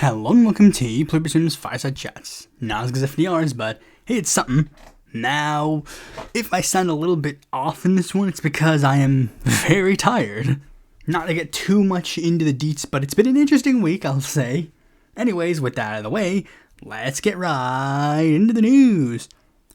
Hello and welcome to Pluribus Unum's Fireside Chats. Not as good as FDR's, but hey, it's something. Now, if I sound a little bit off in this one, it's because I am very tired. Not to get too much into the deets, but it's been an interesting week, I'll say. Anyways, with that out of the way, let's get right into the news.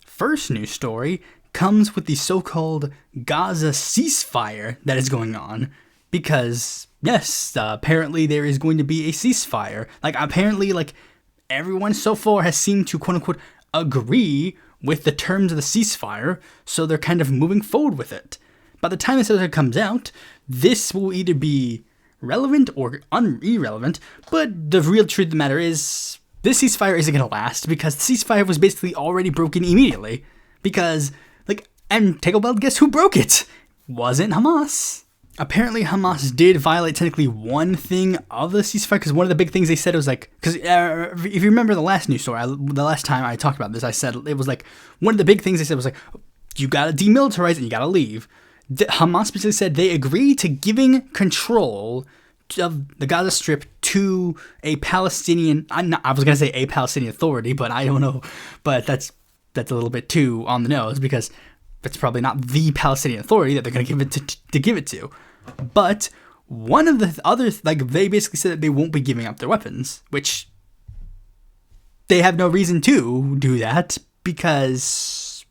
First news story comes with the so-called Gaza ceasefire that is going on. Because, yes, apparently there is going to be a ceasefire. Apparently, everyone so far has seemed to, quote-unquote, agree with the terms of the ceasefire, so they're kind of moving forward with it. By the time this episode comes out, this will either be relevant or irrelevant, but the real truth of the matter is, this ceasefire isn't going to last, because the ceasefire was basically already broken immediately. Because, and take a wild guess who broke it? Wasn't Hamas. Apparently, Hamas did violate technically one thing of the ceasefire, because one of the big things they said was because if you remember the last news story, the last time I talked about this, I said it was one of the big things they said was you gotta demilitarize and you gotta leave. Hamas basically said they agree to giving control of the Gaza Strip to a Palestinian, I was gonna say a Palestinian authority, but I don't know, but that's a little bit too on the nose, because it's probably not the Palestinian Authority that they're going to give it to give it to. But one of the other, they basically said that they won't be giving up their weapons, which they have no reason to do that, because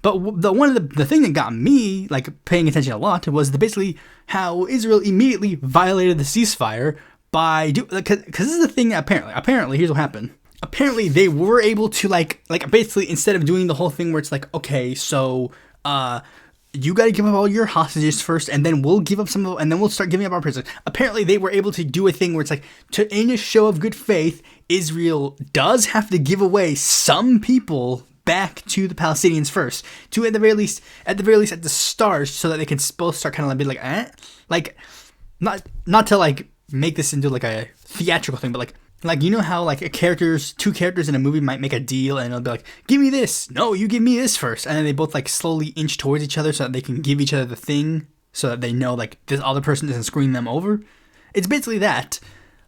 but one of the thing that got me, paying attention a lot was basically how Israel immediately violated the ceasefire by, because this is the thing that apparently, here's what happened. Apparently, they were able to, basically, instead of doing the whole thing where it's okay, so, you gotta give up all your hostages first, and then we'll give up some of, and then we'll start giving up our prisoners. Apparently, they were able to do a thing where it's in a show of good faith, Israel does have to give away some people back to the Palestinians first, to at the very least at the start, so that they can both start kind of be not to, make this into, a theatrical thing, but, you know how, two characters in a movie might make a deal and it'll be give me this. No, you give me this first. And then they both, slowly inch towards each other so that they can give each other the thing so that they know, this other person isn't screwing them over. It's basically that.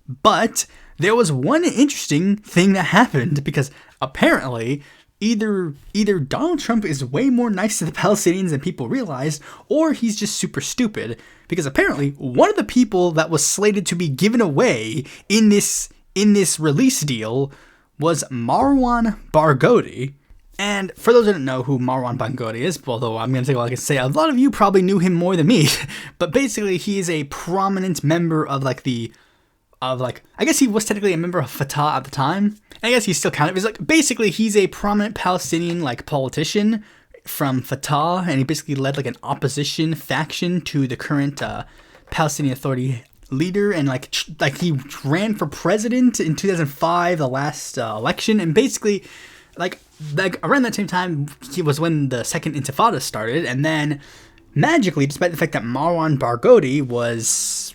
But there was one interesting thing that happened, because apparently either Donald Trump is way more nice to the Palestinians than people realize, or he's just super stupid. Because apparently one of the people that was slated to be given away in this release deal was Marwan Barghouti. And for those who don't know who Marwan Barghouti is, although I'm going to take a look and say a lot of you probably knew him more than me, but basically he is a prominent member of I guess he was technically a member of Fatah at the time. I guess he's still kind of, basically he's a prominent Palestinian politician from Fatah, and he basically led an opposition faction to the current Palestinian Authority leader, and he ran for president in 2005, the last election, and basically around that same time he was when the second intifada started, and then magically, despite the fact that Marwan Barghouti was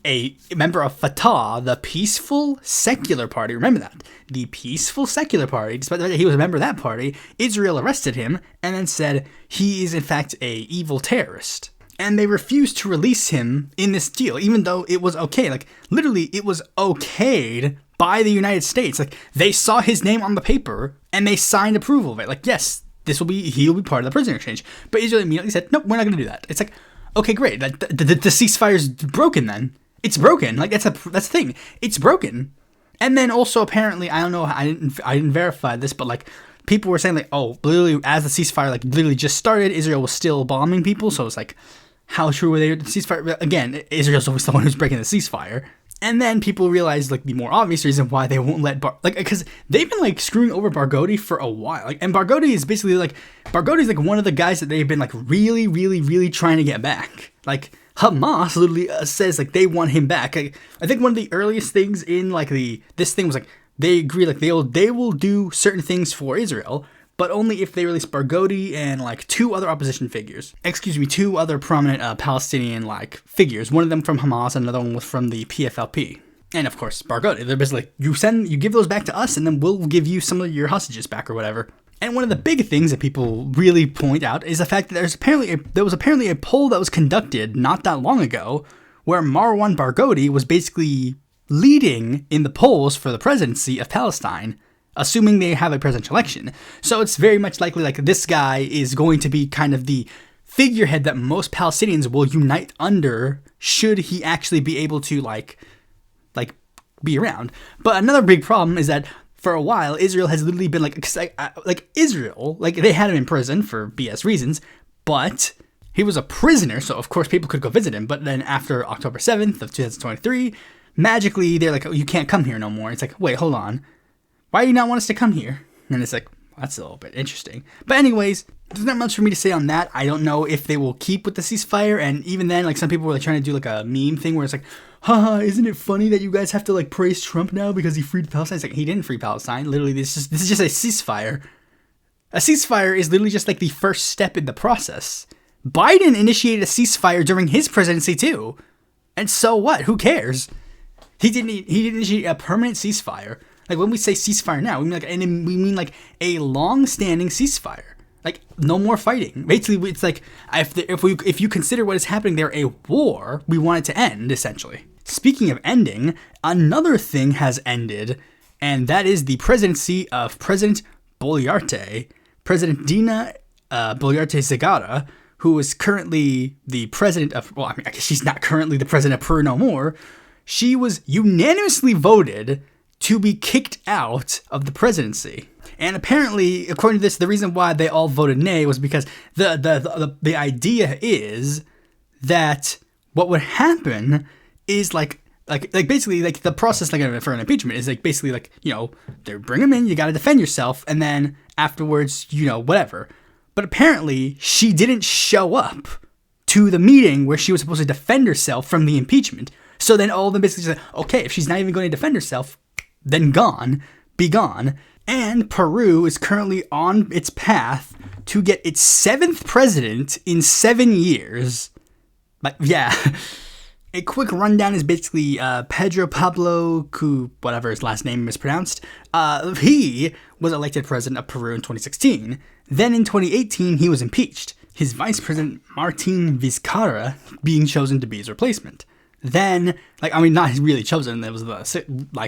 a member of Fatah, the peaceful secular party, remember that, the peaceful secular party, despite the fact that he was a member of that party, Israel arrested him and then said he is in fact a evil terrorist. And they refused to release him in this deal, even though it was okay. Literally, it was okayed by the United States. They saw his name on the paper, and they signed approval of it. Yes, he'll be part of the prisoner exchange. But Israel immediately said, nope, we're not going to do that. It's okay, great. The ceasefire's broken then. It's broken. That's the thing. It's broken. And then also, apparently, I don't know, I didn't verify this, but people were saying literally as the ceasefire literally just started, Israel was still bombing people, so it's how true were they with the ceasefire? Again, Israel's always the one who's breaking the ceasefire. And then people realized the more obvious reason why they won't let because they've been screwing over Barghouti for a while. And Barghouti is basically Barghouti is one of the guys that they've been really, really, really trying to get back. Hamas literally says they want him back. I think one of the earliest things in this thing was they agree they will do certain things for Israel, but only if they release Barghouti and two other prominent Palestinian figures. One of them from Hamas, and another one was from the PFLP. And of course, Barghouti. They're basically you give those back to us, and then we'll give you some of your hostages back or whatever. And one of the big things that people really point out is the fact that there was apparently a poll that was conducted not that long ago where Marwan Barghouti was basically leading in the polls for the presidency of Palestine, assuming they have a presidential election. So it's very much likely like this guy is going to be kind of the figurehead that most Palestinians will unite under should he actually be able to like be around. But another big problem is that for a while Israel has literally been like Israel, like they had him in prison for BS reasons, but he was a prisoner, so of course people could go visit him. But then after October 7th of 2023, magically they're like, oh, you can't come here no more. It's like, wait, hold on. Why do you not want us to come here? And it's like, that's a little bit interesting. But anyways, there's not much for me to say on that. I don't know if they will keep with the ceasefire. And even then, like some people were like trying to do like a meme thing where it's like, haha, isn't it funny that you guys have to like praise Trump now because he freed Palestine? It's like, he didn't free Palestine. Literally, this is just a ceasefire. A ceasefire is literally just like the first step in the process. Biden initiated a ceasefire during his presidency too. And so what? Who cares? He didn't initiate a permanent ceasefire. Like when we say ceasefire now, we mean like a long-standing ceasefire. Like no more fighting. Basically, it's like if you consider what is happening there a war, we want it to end essentially. Speaking of ending, another thing has ended, and that is the presidency of President Boliarte, President Dina Boliarte Segara, who is currently the president of. Well, I mean, I guess she's not currently the president of Peru no more. She was unanimously voted to be kicked out of the presidency. And apparently, according to this, the reason why they all voted nay was because the idea is that what would happen is like basically like the process like for an impeachment is like basically like, you know, they bring him in, you got to defend yourself, and then afterwards, you know, whatever. But apparently, she didn't show up to the meeting where she was supposed to defend herself from the impeachment. So then all of them basically said, okay, if she's not even going to defend herself, then be gone. And Peru is currently on its path to get its 7th president in 7 years. Like, yeah. A quick rundown is basically Pedro Pablo, whatever his last name mispronounced. He was elected president of Peru in 2016. Then in 2018, he was impeached. His vice president, Martin Vizcarra, being chosen to be his replacement. Then, not really chosen, it was the,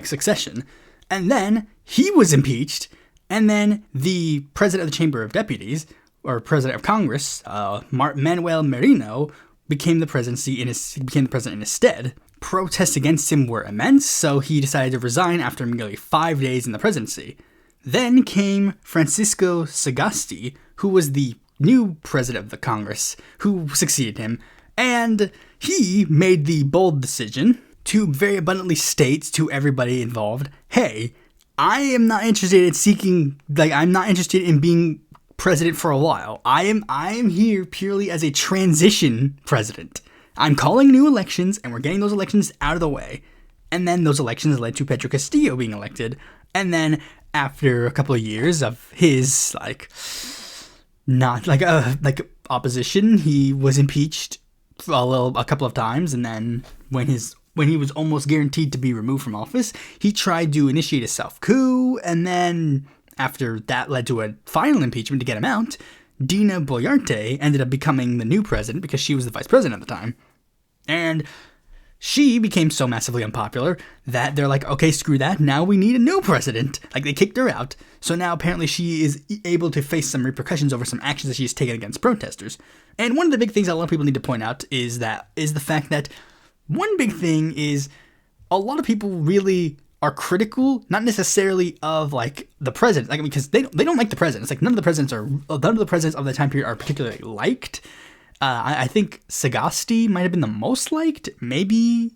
succession. And then he was impeached, and then the president of the Chamber of Deputies, or president of Congress, Manuel Merino, became the president in his stead. Protests against him were immense, so he decided to resign after nearly 5 days in the presidency. Then came Francisco Sagasti, who was the new president of the Congress, who succeeded him, and he made the bold decision to very abundantly state to everybody involved, hey, I am not interested I'm not interested in being president for a while. I am here purely as a transition president. I'm calling new elections, and we're getting those elections out of the way. And then those elections led to Pedro Castillo being elected. And then after a couple of years of his opposition, he was impeached a couple of times, and then when he was almost guaranteed to be removed from office, he tried to initiate a self-coup, and then after that led to a final impeachment to get him out, Dina Boliarte ended up becoming the new president because she was the vice president at the time. And she became so massively unpopular that they're like, okay, screw that, now we need a new president. They kicked her out. So now apparently she is able to face some repercussions over some actions that she's taken against protesters. And one of the big things that a lot of people need to point out is the fact that one big thing is a lot of people really are critical, not necessarily of the president, because they don't like the president. It's none of the presidents of the time period are particularly liked. I think Sagasti might have been the most liked, maybe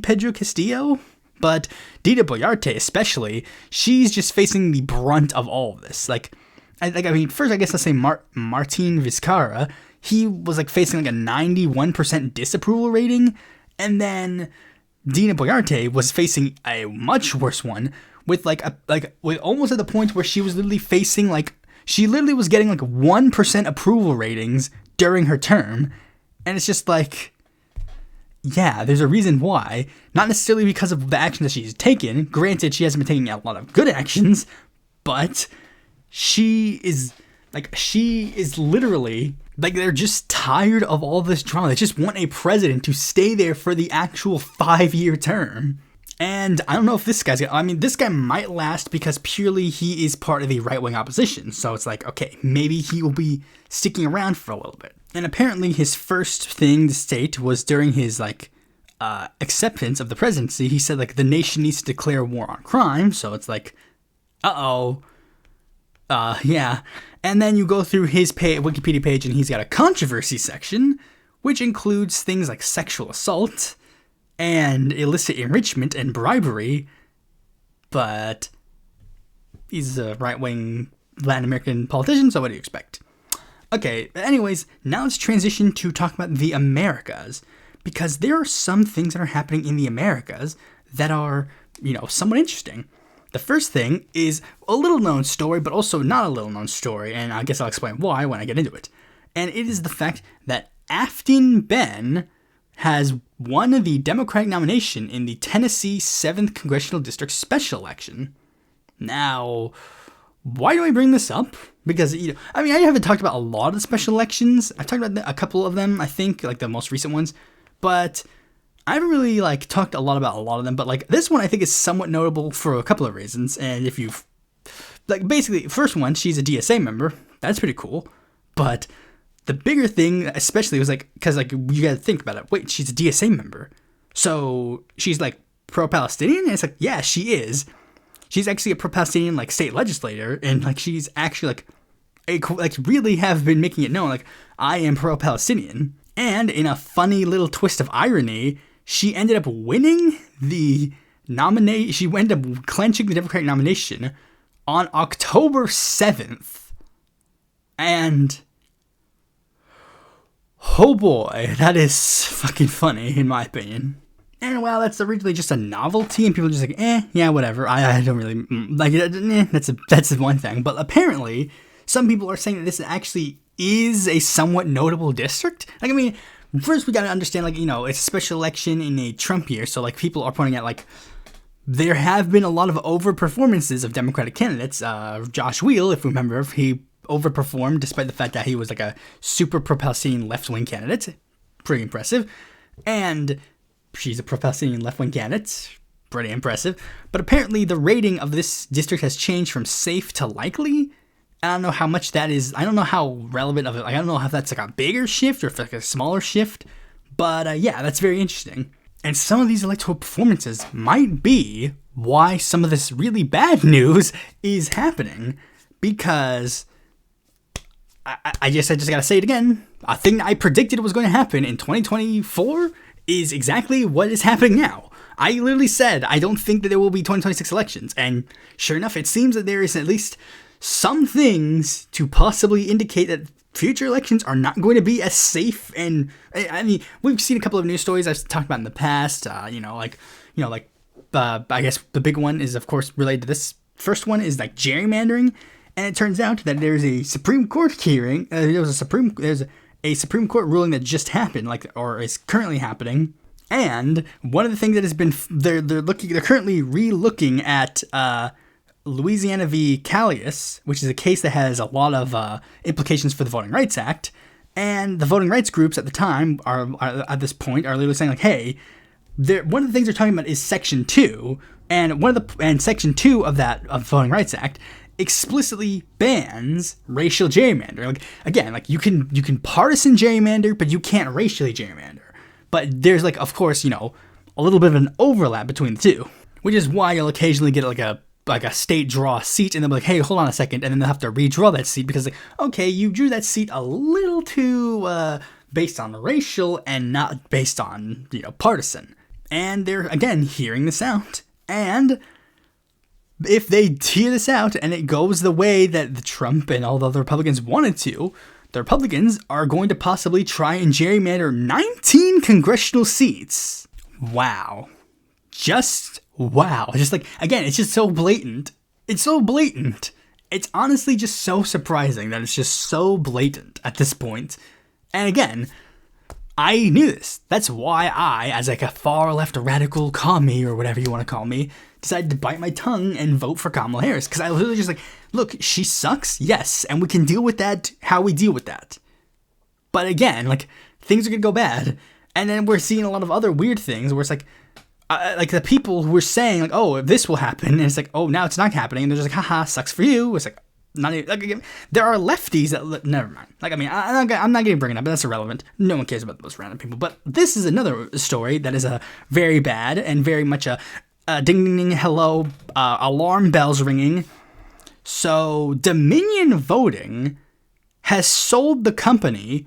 Pedro Castillo, but Dina Boliarte especially, she's just facing the brunt of all of this. First I guess let's say Martin Vizcarra, he was facing a 91% disapproval rating, and then Dina Boliarte was facing a much worse one with with almost at the point where she was literally facing she literally was getting 1% approval ratings during her term. And it's just yeah, there's a reason why. Not necessarily because of the actions that she's taken. Granted, she hasn't been taking a lot of good actions, but she is literally they're just tired of all this drama. They just want a president to stay there for the actual 5-year term. And I don't know if this guy's I mean, this guy might last because purely he is part of the right-wing opposition. So it's like, okay, maybe he will be sticking around for a little bit. And apparently his first thing to state was during his, acceptance of the presidency. He said, the nation needs to declare war on crime. So it's like, yeah. And then you go through his Wikipedia page and he's got a controversy section, which includes things like sexual assault and illicit enrichment and bribery, but he's a right-wing Latin American politician, so what do you expect? Okay, but anyways, now let's transition to talk about the Americas, because there are some things that are happening in the Americas that are, somewhat interesting. The first thing is a little-known story, but also not a little-known story, and I guess I'll explain why when I get into it. And it is the fact that Afton Ben has won the Democratic nomination in the Tennessee 7th Congressional District special election. Now, why do I bring this up? Because, I haven't talked about a lot of the special elections. I've talked about a couple of them, I think, the most recent ones. But I haven't really, talked a lot about a lot of them. But, this one I think is somewhat notable for a couple of reasons. And if you've, basically, first one, she's a DSA member. That's pretty cool. But the bigger thing, especially, was because you gotta think about it. Wait, she's a DSA member, so she's pro-Palestinian. And it's yeah, she is. She's actually a pro-Palestinian state legislator, and she's actually really have been making it known I am pro-Palestinian. And in a funny little twist of irony, she ended up winning the nomination. She ended up clenching the Democratic nomination on October 7th, and oh boy, that is fucking funny, in my opinion. And while that's originally just a novelty, and people are just yeah, whatever. I don't really like it. That's the one thing. But apparently, some people are saying that this actually is a somewhat notable district. First we gotta understand, it's a special election in a Trump year, so people are pointing out there have been a lot of overperformances of Democratic candidates. Josh Wheel, if you remember, he overperformed despite the fact that he was a super pro-Palestinian left-wing candidate. Pretty impressive. And she's a pro-Palestinian left-wing candidate. Pretty impressive. But apparently the rating of this district has changed from safe to likely. I don't know how much that is. I don't know how relevant of it. I don't know if that's a bigger shift or if a smaller shift. But yeah, that's very interesting. And some of these electoral performances might be why some of this really bad news is happening. Because I just gotta say it again. A thing that I predicted was going to happen in 2024 is exactly what is happening now. I literally said I don't think that there will be 2026 elections, and sure enough, it seems that there is at least some things to possibly indicate that future elections are not going to be as safe. And we've seen a couple of news stories I've talked about in the past. I guess the big one is, of course, related to this. First one is gerrymandering. And it turns out that there's a Supreme Court hearing. There's a Supreme Court ruling that just happened, or is currently happening. And one of the things that has been they're currently re-looking at Louisiana v. Callius, which is a case that has a lot of implications for the Voting Rights Act. And the voting rights groups at the time are at this point are literally saying hey, one of the things they're talking about is Section 2, and Section 2 of the Voting Rights Act explicitly bans racial gerrymander. You can partisan gerrymander, but you can't racially gerrymander. But there's of course, a little bit of an overlap between the two, which is why you'll occasionally get a state draw a seat, and they'll be hey, hold on a second, and then they'll have to redraw that seat because okay, you drew that seat a little too based on racial and not based on partisan. And they're again hearing this out, and if they hear this out and it goes the way that the Trump and all the other Republicans wanted to, the Republicans are going to possibly try and gerrymander 19 congressional seats. Wow. Just wow. Again, it's just so blatant. It's so blatant. It's honestly just so surprising that it's just so blatant at this point. And again, I knew this. That's why I, as a far left radical commie or whatever you want to call me, decided to bite my tongue and vote for Kamala Harris. Because I was literally just look, she sucks, yes, and we can deal with that how we deal with that. But again, things are going to go bad. And then we're seeing a lot of other weird things where it's like the people who were saying like, oh, this will happen, and it's like, oh, now it's not happening, and they're just like, haha, sucks for you. It's like, not even, like, there are lefties that never mind. Like, I mean, I'm not going to bring it up, but that's irrelevant. No one cares about those random people. But this is another story that is a very bad and very much a ding ding ding hello, alarm bells ringing. So Dominion Voting has sold the company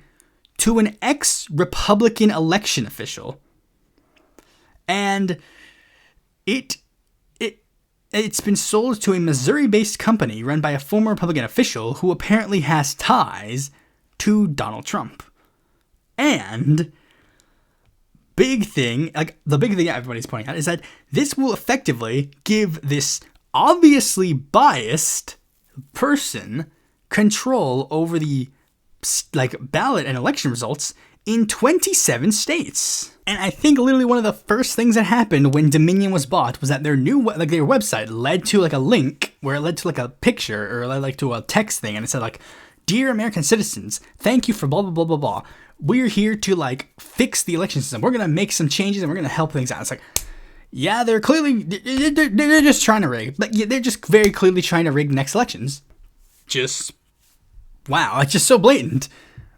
to an ex-Republican election official. And it's been sold to a Missouri-based company run by a former Republican official who apparently has ties to Donald Trump. And the big thing everybody's pointing out is that this will effectively give this obviously biased person control over the ballot and election results in 27 states. And I think literally one of the first things that happened when Dominion was bought was that their new their website led to a link where it led to a picture or led to a text thing, and it said "Dear American citizens, thank you for blah blah blah blah blah. We're here to fix the election system. We're gonna make some changes and we're gonna help things out." It's yeah, they're just trying to rig, but yeah, they're just very clearly trying to rig next elections. Just wow, it's just so blatant.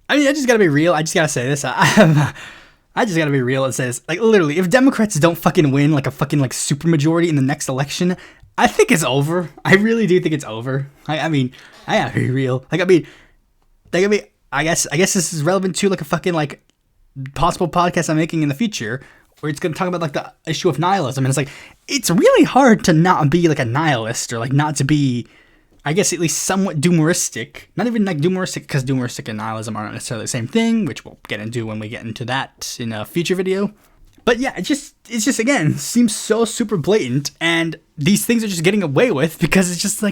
I mean, I just gotta be real. I just gotta say this. I just gotta be real. It says, literally, if Democrats don't fucking win a fucking supermajority in the next election, I think it's over. I really do think it's over. I mean, I gotta be real. I guess this is relevant to a fucking possible podcast I'm making in the future, where it's gonna talk about the issue of nihilism, and it's really hard to not be a nihilist or not to be, I guess, at least somewhat doomeristic. Not even doomeristic, because doomeristic and nihilism aren't necessarily the same thing, which we'll get into when we get into that in a future video. But yeah, it's just again, seems so super blatant, and these things are just getting away with because it's just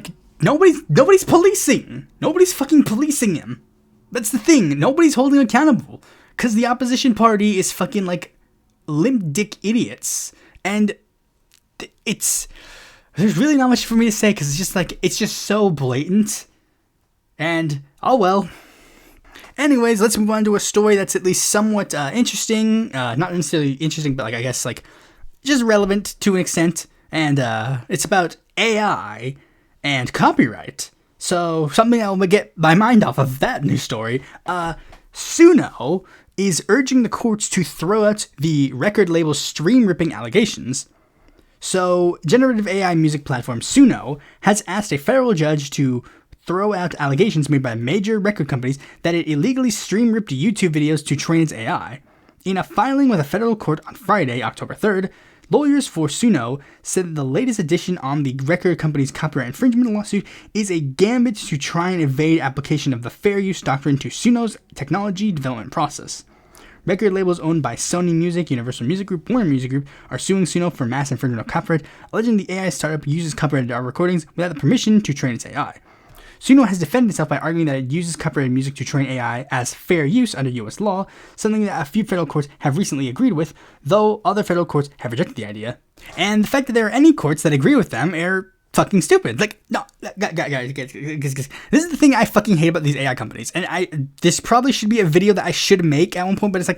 nobody's policing. Nobody's fucking policing him. That's the thing. Nobody's holding him accountable because the opposition party is fucking limp dick idiots, and there's really not much for me to say because it's just so blatant. And oh well. Anyways, let's move on to a story that's at least somewhat interesting. Not necessarily interesting, but I guess just relevant to an extent. And it's about AI and copyright. So something that will get my mind off of that news story. Suno is urging the courts to throw out the record label's stream ripping allegations. So, generative AI music platform Suno has asked a federal judge to throw out allegations made by major record companies that it illegally stream ripped YouTube videos to train its AI. In a filing with a federal court on Friday, October 3rd, lawyers for Suno said that the latest addition on the record company's copyright infringement lawsuit is a gambit to try and evade application of the fair use doctrine to Suno's technology development process. Record labels owned by Sony Music, Universal Music Group, Warner Music Group are suing Suno for mass infringement of copyright, alleging the AI startup uses copyrighted recordings without the permission to train its AI. Suno has defended itself by arguing that it uses copyrighted music to train AI as fair use under U.S. law, something that a few federal courts have recently agreed with, though other federal courts have rejected the idea. And the fact that there are any courts that agree with them are fucking stupid. No, guys, this is the thing I fucking hate about these AI companies. And this probably should be a video that I should make at one point, but it's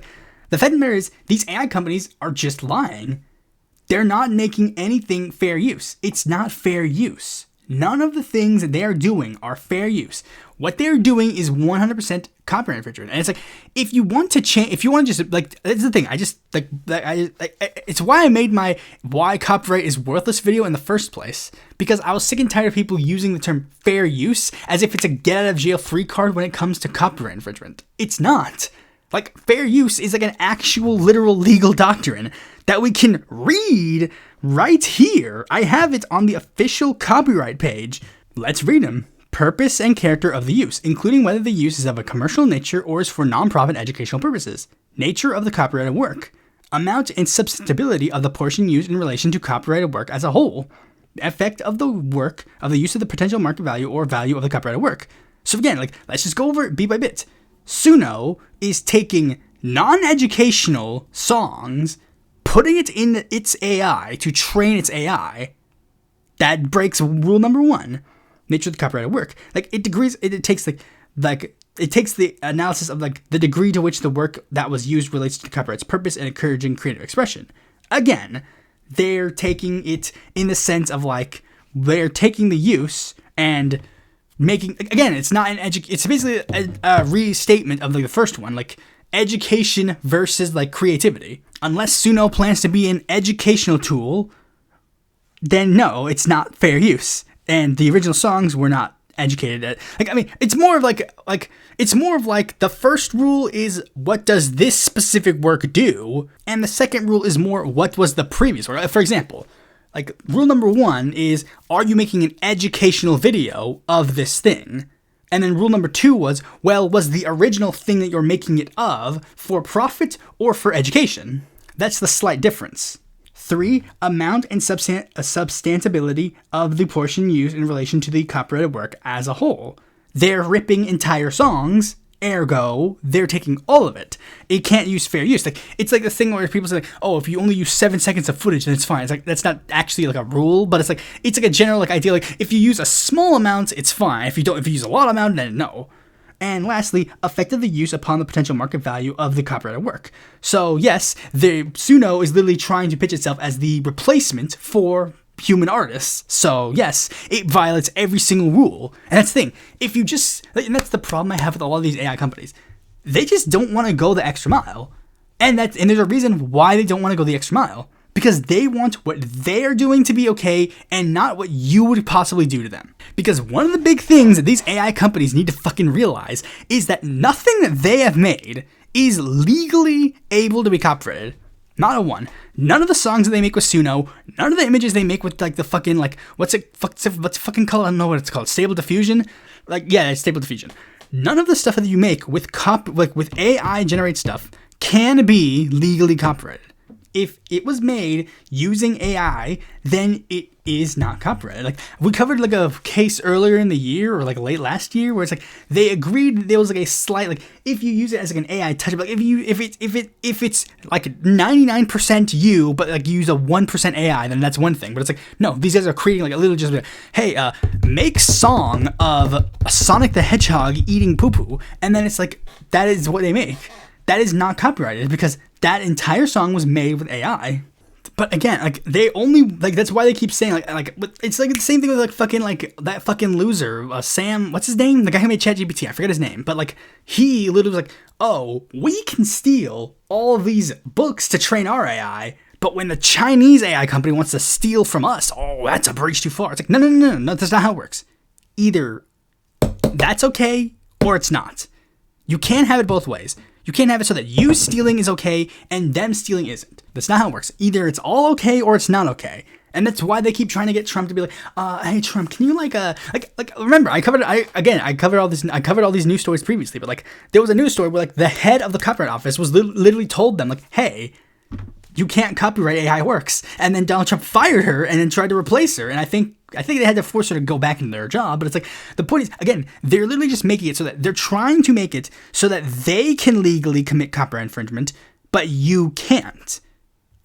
the fact of the matter is, these AI companies are just lying. They're not making anything fair use. It's not fair use. None of the things that they are doing are fair use. What they're doing is 100% copyright infringement. And it's if you want to change, if you want to just, that's the thing. It's why I made my why copyright is worthless video in the first place. Because I was sick and tired of people using the term fair use as if it's a get out of jail free card when it comes to copyright infringement. It's not. Fair use is an actual literal legal doctrine that we can read right here. I have it on the official copyright page. Let's read them. Purpose and character of the use, including whether the use is of a commercial nature or is for non-profit educational purposes. Nature of the copyrighted work. Amount and substantiality of the portion used in relation to copyrighted work as a whole. Effect of the work, of the use of the potential market value or value of the copyrighted work. So again, let's just go over it bit by bit. Suno is taking non-educational songs, putting it in its AI to train its AI. That breaks rule number 1. Nature of the copyrighted work. It takes the analysis of the degree to which the work that was used relates to the copyright's purpose and encouraging creative expression. Again, they're taking it in the sense of like, they're taking the use and making, again, it's not it's basically a restatement of like the first one, like education versus like creativity. Unless Suno plans to be an educational tool, then no, it's not fair use. And the original songs were not educated at, like, I mean, it's more of like it's more of like the first rule is what does this specific work do, and the second rule is more what was the previous work. For example, like rule number 1 is, are you making an educational video of this thing? And then rule number 2 was, well, was the original thing that you're making it of for profit or for education? That's the slight difference. 3, amount and substantiability of the portion used in relation to the copyrighted work as a whole. They're ripping entire songs, ergo, they're taking all of it. It can't use fair use. Like, it's like the thing where people say, like, oh, if you only use 7 seconds of footage, then it's fine. It's like, that's not actually like a rule, but it's like a general like idea. Like, if you use a small amount, it's fine. If you use a lot amount, then no. And lastly, affected the use upon the potential market value of the copyrighted work. So yes, the Suno is literally trying to pitch itself as the replacement for human artists. So yes, it violates every single rule. And that's the thing. If you just, and that's the problem I have with a lot of these AI companies. They just don't want to go the extra mile. And there's a reason why they don't want to go the extra mile. Because they want what they're doing to be okay and not what you would possibly do to them. Because one of the big things that these AI companies need to fucking realize is that nothing that they have made is legally able to be copyrighted. Not a one. None of the songs that they make with Suno, none of the images they make with like the fucking like, what's fucking called? I don't know what it's called. Stable Diffusion? Like, yeah, it's Stable Diffusion. None of the stuff that you make with with AI generate stuff can be legally copyrighted. If it was made using AI, then it is not copyrighted. Like, we covered like a case earlier in the year or like late last year where it's like they agreed there was like a slight, like, if you use it as like an AI touch, like if it's like 99% you but like use a 1% AI, then that's one thing. But it's like, no, these guys are creating like a little just like, hey, make song of Sonic the Hedgehog eating poo poo, and then it's like that is what they make. That is not copyrighted because that entire song was made with AI. But again, like, they only, like, that's why they keep saying, like it's like the same thing with like fucking like that fucking loser, Sam, what's his name? The guy who made ChatGPT, I forget his name, but like he literally was like, oh, we can steal all of these books to train our AI, but when the Chinese AI company wants to steal from us, oh, that's a bridge too far. It's like, no, that's not how it works. Either that's okay or it's not. You can't have it both ways. You can't have it so that you stealing is okay and them stealing isn't. That's not how it works. Either it's all okay or it's not okay. And that's why they keep trying to get Trump to be like, hey Trump, can you like remember I covered all these news stories previously, but like there was a news story where like the head of the copyright office was literally told them like, hey, you can't copyright AI works. And then Donald Trump fired her and then tried to replace her. And I think they had to force her to go back into their job. But it's like, the point is, again, they're literally just making it so that they're trying to make it so that they can legally commit copyright infringement, but you can't.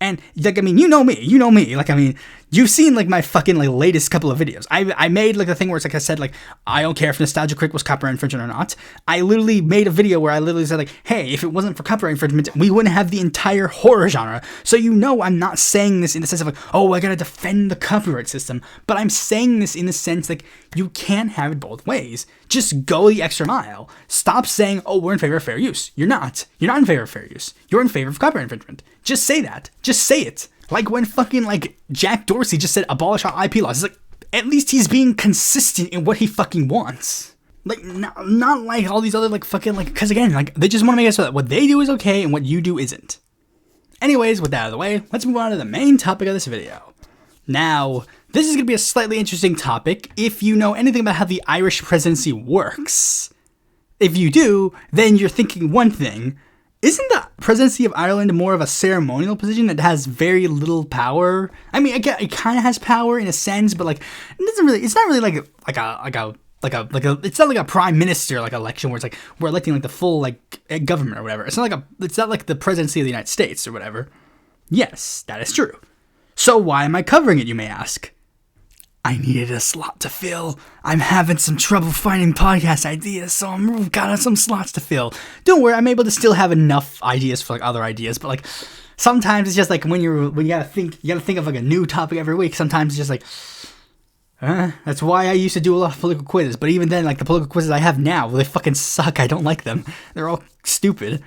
And like, I mean, you know me. Like, I mean, you've seen like my fucking like latest couple of videos. I made like the thing where it's like I said, like, I don't care if Nostalgia Critic was copyright infringement or not. I literally made a video where I literally said like, hey, if it wasn't for copyright infringement, we wouldn't have the entire horror genre. So you know I'm not saying this in the sense of like, oh, I gotta defend the copyright system. But I'm saying this in the sense like, you can't have it both ways. Just go the extra mile. Stop saying, oh, we're in favor of fair use. You're not. You're not in favor of fair use. You're in favor of copyright infringement. Just say that. Just say it. Like when fucking like Jack Dorsey just said abolish all IP laws. It's like, at least he's being consistent in what he fucking wants. Like, not like all these other like fucking like, because again, like they just want to make it so that what they do is okay and what you do isn't. Anyways, with that out of the way, let's move on to the main topic of this video. Now, this is going to be a slightly interesting topic if you know anything about how the Irish presidency works. If you do, then you're thinking one thing. Isn't the presidency of Ireland more of a ceremonial position that has very little power? I mean, it kind of has power in a sense, but like, it's not really like it's not like a prime minister like election where it's like we're electing like the full like government or whatever. It's not like the presidency of the United States or whatever. Yes, that is true. So why am I covering it, you may ask? I needed a slot to fill. I'm having some trouble finding podcast ideas, so I've got some slots to fill. Don't worry, I'm able to still have enough ideas for like other ideas, but like sometimes it's just like when you gotta think of like a new topic every week. Sometimes it's just like, that's why I used to do a lot of political quizzes. But even then, like the political quizzes I have now, they fucking suck. I don't like them. They're all stupid.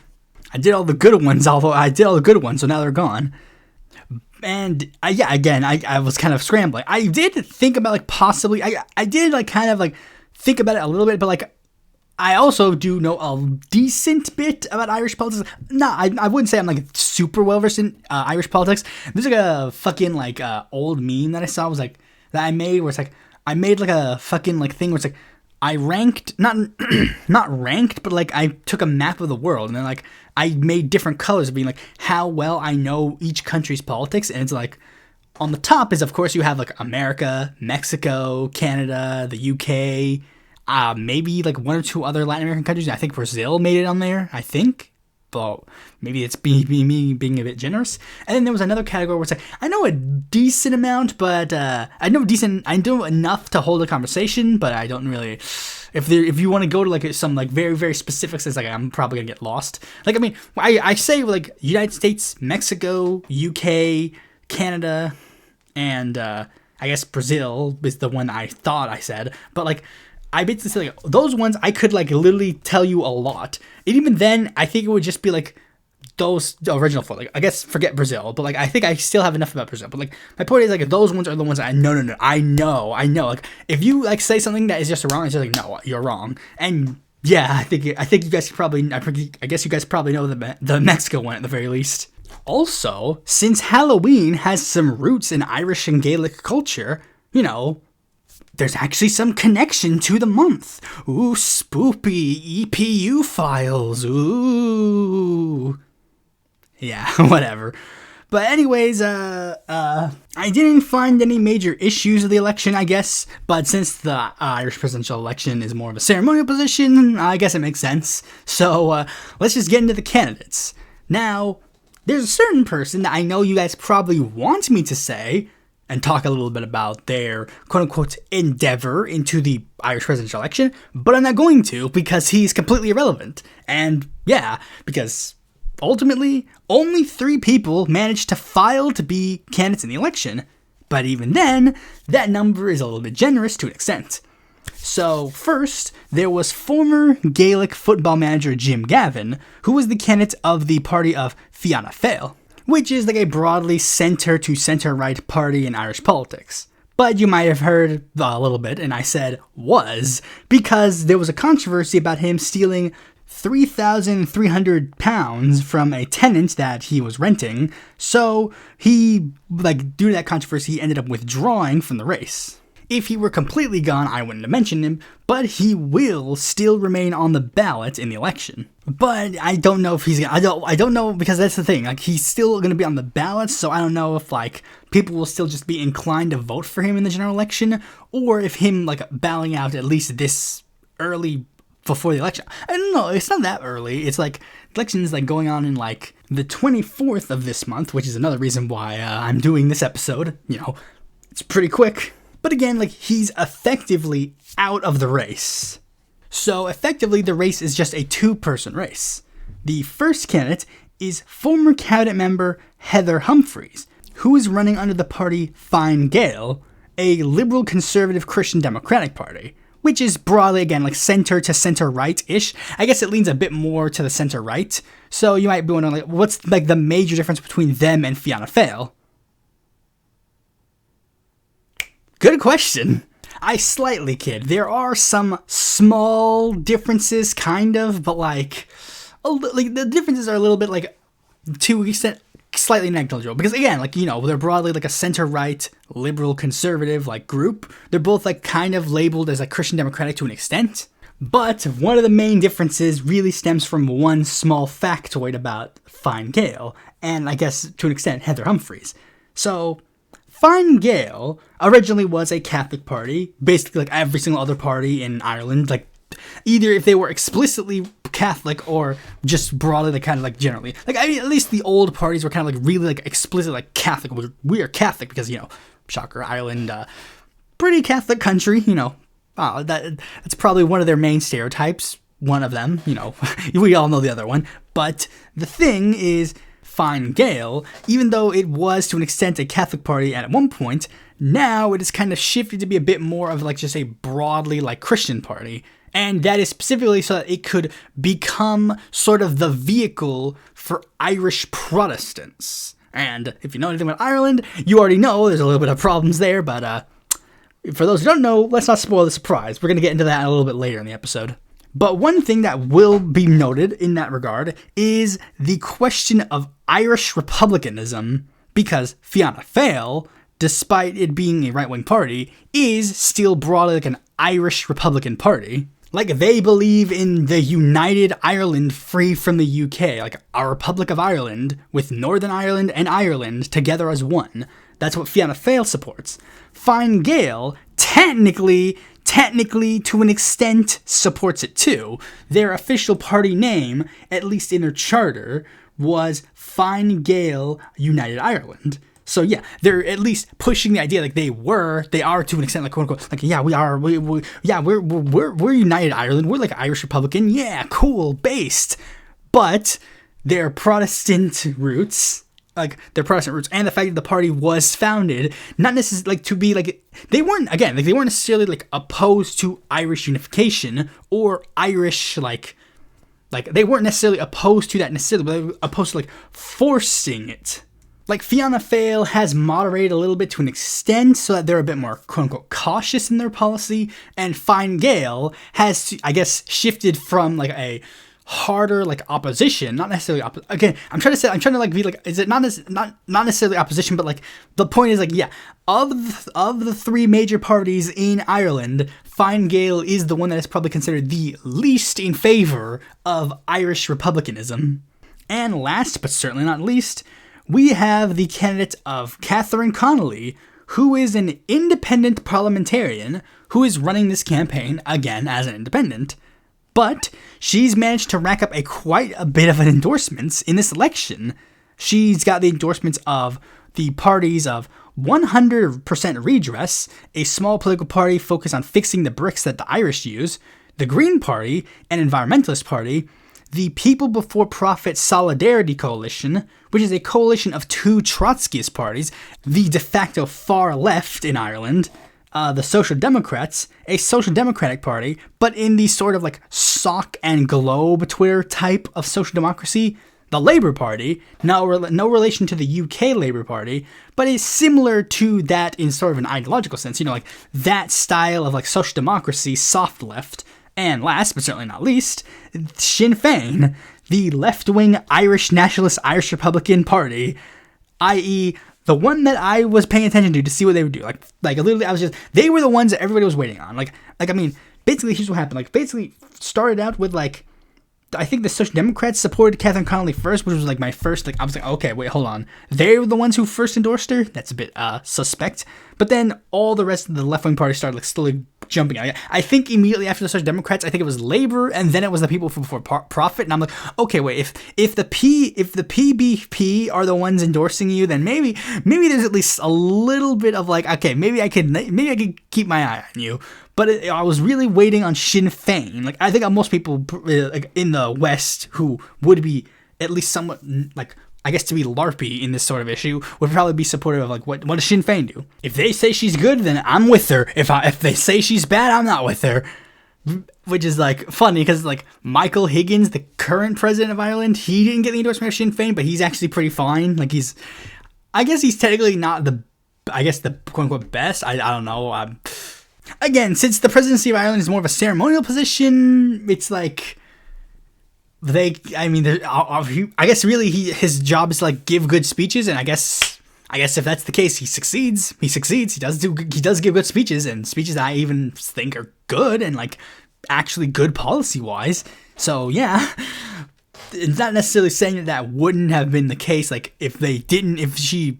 I did all the good ones, so now they're gone. And I was kind of scrambling. I did think about like possibly, I did like kind of like think about it a little bit, but like I also do know a decent bit about Irish politics. I wouldn't say I'm like super well versed in Irish politics. There's like a fucking like old meme that I saw was like that I made where it's like I made like a fucking like thing where it's like I ranked not ranked, but like I took a map of the world and then like I made different colors of being like how well I know each country's politics, and it's like on the top is of course you have like America, Mexico, Canada, the UK. Maybe like one or two other Latin American countries. I think Brazil made it on there. I think, but maybe it's me being a bit generous. And then there was another category where it's like I know a decent amount, but I know enough to hold a conversation, but I don't really. If you want to go to like some like very very specifics, it's like I'm probably gonna get lost. Like I mean, I say like United States, Mexico, UK, Canada, and I guess Brazil is the one I thought I said, but like. I basically say like those ones I could like literally tell you a lot. And even then, I think it would just be like those original four. Like I guess forget Brazil, but like I think I still have enough about Brazil. But like my point is like those ones are the ones that I know. Like if you like say something that is just wrong, it's just like no, you're wrong. And yeah, I think you guys I guess you guys probably know the Mexico one at the very least. Also, since Halloween has some roots in Irish and Gaelic culture, you know. There's actually some connection to the month. Ooh, spoopy EPU files. Ooh. Yeah, whatever. But anyways, I didn't find any major issues with the election, I guess. But since the Irish presidential election is more of a ceremonial position, I guess it makes sense. So let's just get into the candidates. Now, there's a certain person that I know you guys probably want me to say and talk a little bit about their quote-unquote endeavor into the Irish presidential election, but I'm not going to because he's completely irrelevant. And yeah, because ultimately, only 3 people managed to file to be candidates in the election, but even then, that number is a little bit generous to an extent. So first, there was former Gaelic football manager Jim Gavin, who was the candidate of the party of Fianna Fáil, which is like a broadly center to center-right party in Irish politics. But you might have heard a little bit, and I said was, because there was a controversy about him stealing £3,300 from a tenant that he was renting, so he, due to that controversy, he ended up withdrawing from the race. If he were completely gone, I wouldn't have mentioned him, but he will still remain on the ballot in the election. But I don't know if he's gonna, I don't know, because that's the thing, like, he's still gonna be on the ballot, so I don't know if, like, people will still just be inclined to vote for him in the general election, or if him, like, bowing out at least this early before the election. I don't know, it's not that early. It's like, the election is, like, going on in, like, the 24th of this month, which is another reason why I'm doing this episode. You know, it's pretty quick. But again, like, he's effectively out of the race. So effectively, the race is just a 2-person race. The first candidate is former cabinet member Heather Humphreys, who is running under the party Fine Gael, a liberal conservative Christian democratic party, which is broadly, again, like center to center right-ish. I guess it leans a bit more to the center right. So you might be wondering, like, what's like the major difference between them and Fianna Fáil? Good question. I slightly kid. There are some small differences, kind of, but like the differences are a little bit like to an extent slightly negligible. Because again, like, you know, they're broadly like a center-right, liberal, conservative like group. They're both like kind of labeled as like Christian democratic to an extent. But one of the main differences really stems from one small factoid about Fine Gael, and I guess to an extent Heather Humphreys. So Fine Gael originally was a Catholic party, basically like every single other party in Ireland, like either if they were explicitly Catholic or just broadly like kind of like generally. Like, I mean, at least the old parties were kind of like really like explicit like Catholic. We are Catholic because, you know, shocker, Ireland, pretty Catholic country, you know. That's probably one of their main stereotypes, one of them, you know. We all know the other one. But the thing is, Fine Gael, even though it was to an extent a Catholic party at one point, now it has kind of shifted to be a bit more of like just a broadly like Christian party. And that is specifically so that it could become sort of the vehicle for Irish Protestants. And if you know anything about Ireland, you already know there's a little bit of problems there, but for those who don't know, let's not spoil the surprise. We're going to get into that a little bit later in the episode. But one thing that will be noted in that regard is the question of Irish republicanism, because Fianna Fáil, despite it being a right-wing party, is still broadly like an Irish Republican party. Like, they believe in the united Ireland free from the UK, like a Republic of Ireland with Northern Ireland and Ireland together as one. That's what Fianna Fáil supports. Fine Gael technically to an extent supports it too. Their official party name, at least in their charter, was Fine Gael United Ireland. So yeah, they're at least pushing the idea like they are to an extent, like quote unquote, like yeah, we're United Ireland, we're like Irish Republican, yeah, cool, based. But their Protestant roots, and the fact that the party was founded, not necessarily like to be like, they weren't necessarily like opposed to Irish unification or Irish like they weren't necessarily opposed to that necessarily, but they were opposed to like forcing it. Like, Fianna Fáil has moderated a little bit to an extent so that they're a bit more, quote-unquote, cautious in their policy, and Fine Gael has, I guess, shifted from, like, a harder, like, opposition, not necessarily, again, I'm trying to, like, be, like, is it not necessarily opposition, but, like, the point is, like, yeah, of the three major parties in Ireland, Fine Gael is the one that is probably considered the least in favor of Irish republicanism. And last, but certainly not least, we have the candidate of Catherine Connolly, who is an independent parliamentarian who is running this campaign, again, as an independent. But she's managed to rack up quite a bit of endorsements in this election. She's got the endorsements of the parties of 100% Redress, a small political party focused on fixing the bricks that the Irish use, the Green Party, an environmentalist party, the People Before Profit Solidarity Coalition, which is a coalition of two Trotskyist parties, the de facto far left in Ireland, the Social Democrats, a social democratic party, but in the sort of like sock and globe Twitter type of social democracy, the Labour Party, no relation to the UK Labour Party, but is similar to that in sort of an ideological sense, like that style of like social democracy, soft left. And last, but certainly not least, Sinn Féin, the left-wing Irish nationalist Irish Republican Party, i.e. the one that I was paying attention to see what they would do. Like literally, they were the ones that everybody was waiting on. I mean, basically, here's what happened. Like, basically, started out with, like, I think the Social Democrats supported Catherine Connolly first, which was, like, my first, like, I was like, okay, wait, hold on. They were the ones who first endorsed her? That's a bit, suspect. But then all the rest of the left-wing party started, like, slowly jumping out. I think immediately after the Social Democrats, I think it was Labour, and then it was the People Before Profit, and I'm like, okay, wait, if the PBP are the ones endorsing you, then maybe there's at least a little bit of, like, okay, maybe I could keep my eye on you. But I was really waiting on Sinn Féin. Like, I think most people like in the West who would be at least somewhat, like, I guess to be LARPy in this sort of issue would probably be supportive of, like, what does Sinn Féin do? If they say she's good, then I'm with her. If they say she's bad, I'm not with her. Which is, like, funny because, like, Michael Higgins, the current president of Ireland, he didn't get the endorsement of Sinn Féin, but he's actually pretty fine. Like, I guess he's technically not the quote-unquote best. I don't know. Again, since the presidency of Ireland is more of a ceremonial position, it's like I guess really his job is to, like, give good speeches, and I guess if that's the case, he succeeds. He does give good speeches, and speeches that I even think are good and, like, actually good policy wise. So yeah, it's not necessarily saying that wouldn't have been the case. Like, if she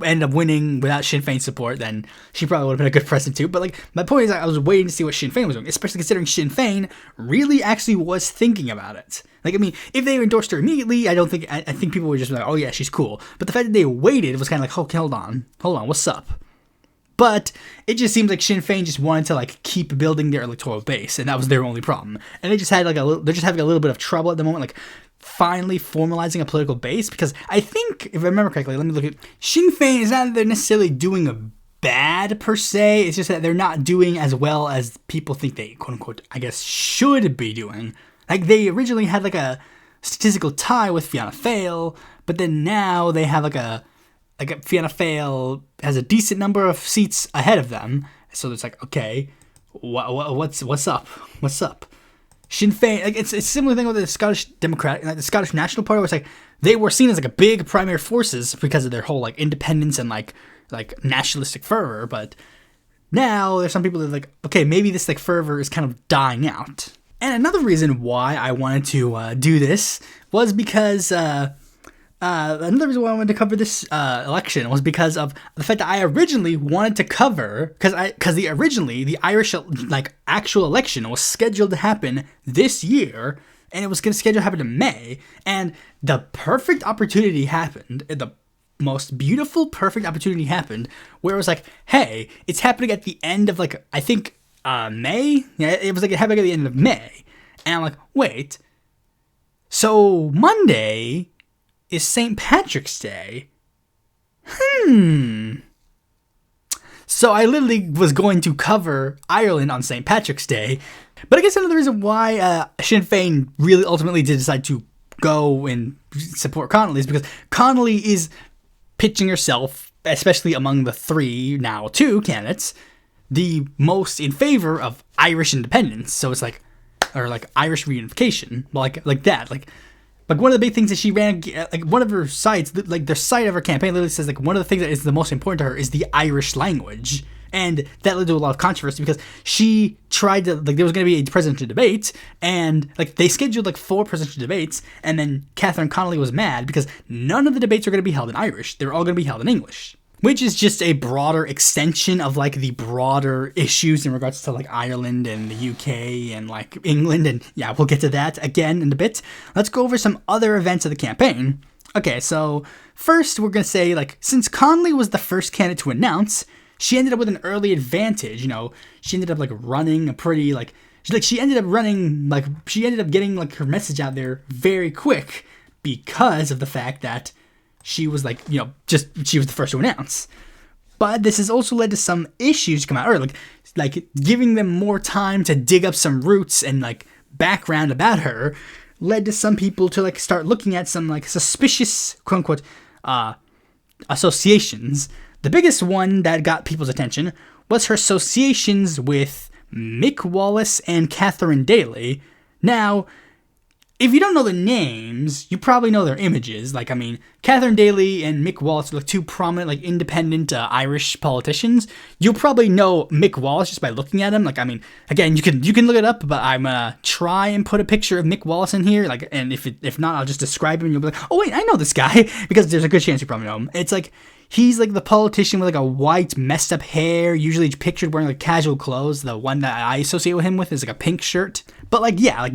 end up winning without Sinn Féin support, then she probably would have been a good president too. But, like, my point is, I was waiting to see what Sinn Féin was doing, especially considering Sinn Féin really actually was thinking about it. Like, I mean, if they endorsed her immediately, I think people would just be like, oh yeah, she's cool. But the fact that they waited was kind of like, okay, hold on, what's up? But it just seems like Sinn Féin just wanted to, like, keep building their electoral base, and that was their only problem. And they're just having a little bit of trouble at the moment. Like, finally formalizing a political base, because I think, if I remember correctly, let me look at Sinn Féin. Is not that they're necessarily doing a bad per se, it's just that they're not doing as well as people think they, quote unquote, I guess, should be doing. Like, they originally had like a statistical tie with Fianna Fáil, but then now they have like a Fianna Fáil has a decent number of seats ahead of them, so it's like, okay, what's up? Sinn Féin, like, it's a similar thing with the Scottish Democratic, like the Scottish National Party, where it's like they were seen as like a big primary forces because of their whole like independence and like nationalistic fervor, but now there's some people that are like, okay, maybe this like fervor is kind of dying out. And another reason why I wanted to do this was because another reason why I wanted to cover this election was because of the fact that I originally wanted to cover, because originally the Irish like actual election was scheduled to happen this year, and it was scheduled to happen in May, and the perfect opportunity happened. The most beautiful, perfect opportunity happened where it was like, hey, it's happening at the end of like, I think May. Yeah, it was like it happened at the end of May, and I'm like, wait, so Monday is St. Patrick's Day. So I literally was going to cover Ireland on St. Patrick's Day. But I guess another reason why Sinn Féin really ultimately did decide to go and support Connolly is because Connolly is pitching herself, especially among the two candidates, the most in favor of Irish independence. So it's like, or like Irish reunification, like that. Like one of the big things that she ran, like one of her sites, like the site of her campaign literally says like one of the things that is the most important to her is the Irish language. And that led to a lot of controversy because she tried to, like, there was going to be a presidential debate, and like they scheduled like 4 presidential debates, and then Catherine Connolly was mad because none of the debates were going to be held in Irish. They were all going to be held in English, which is just a broader extension of like the broader issues in regards to like Ireland and the UK and like England. And yeah, we'll get to that again in a bit. Let's go over some other events of the campaign. Okay, so first we're going to say, like, since Connolly was the first candidate to announce, she ended up with an early advantage. You know, she ended up like running a pretty she ended up getting like her message out there very quick because of the fact that she was like, you know, she was the first to announce. But this has also led to some issues to come out early, like giving them more time to dig up some roots and like background about her led to some people to like start looking at some like suspicious, quote unquote, associations. The biggest one that got people's attention was her associations with Mick Wallace and Catherine Daly. Now, if you don't know the names, you probably know their images. Like, I mean, Catherine Daly and Mick Wallace are like 2 prominent, like, independent Irish politicians. You'll probably know Mick Wallace just by looking at him. Like, I mean, again, you can look it up, but I'm gonna try and put a picture of Mick Wallace in here. Like, and if not, I'll just describe him, and you'll be like, oh wait, I know this guy, because there's a good chance you probably know him. It's like, he's like the politician with like a white messed up hair, usually pictured wearing like casual clothes. The one that I associate with him with is like a pink shirt. But like, yeah,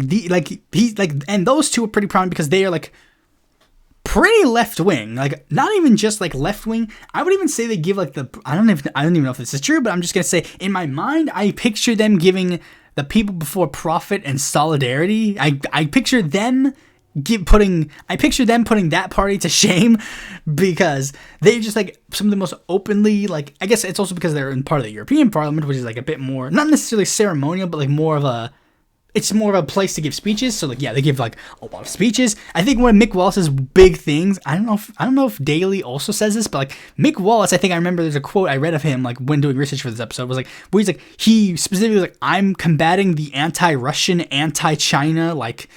and those 2 are pretty prominent because they are like pretty left wing. Like, not even just like left wing. I would even say they give like I don't even know if this is true, but I'm just gonna say in my mind I picture them giving the People Before Profit and Solidarity. I picture them putting that party to shame because they just like some of the most openly, like, I guess it's also because they're in part of the European Parliament, which is like a bit more, not necessarily ceremonial, but like more of a place to give speeches. So like, yeah, they give like a lot of speeches. I think one of Mick Wallace's big things, I don't know if Daly also says this, but like Mick Wallace, I think I remember there's a quote I read of him like when doing research for this episode, was like, where he specifically was like, I'm combating the anti-Russian, anti-China like